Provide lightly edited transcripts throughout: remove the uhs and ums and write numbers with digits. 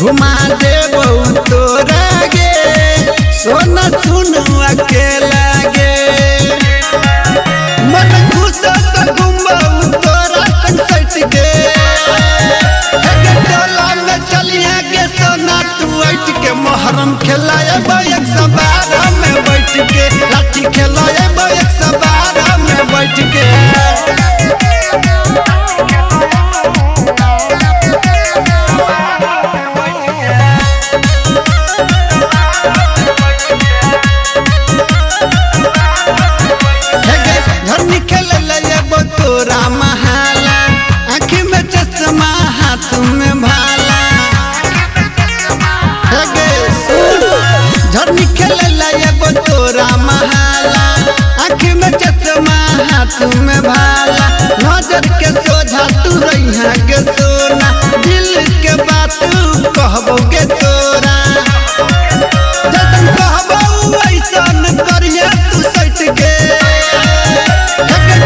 घुमा देबो तोरा गे सोना सुनु अकेला गे मन खुश त घुमबो तोरा संग सट गे टोला में चलिया गे सोना तू उठ के मोहरम खेलाएबो 112 में बैठ के लाठी खेलाएबो 112 में बैठ के तोरा महाला आँख में चश्मा हाथ में भाला झरनी खेले लाएबो तोरा महाला आँख में चश्मा हाथ में भाला नजर के सोझा तू रहिया के सोना दिल के बात कहबो गे तोरा जैसन कहबो वैसन करिया तू सट के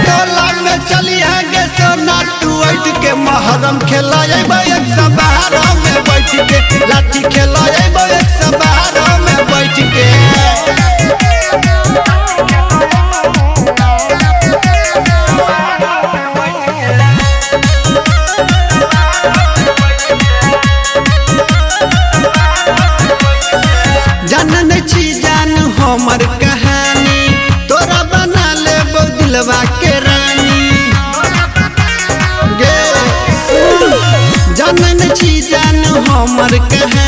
टोला में चलिया गे सोना तू उठ के मोहरम खेलाएबो 112 में बैठ के लाठी खेलाएबो 112 में बैठ के जानने छी जान हमर कहानी तोरा बना लेबो दिलवा के रानी गे जानने छी जान हमर कहानी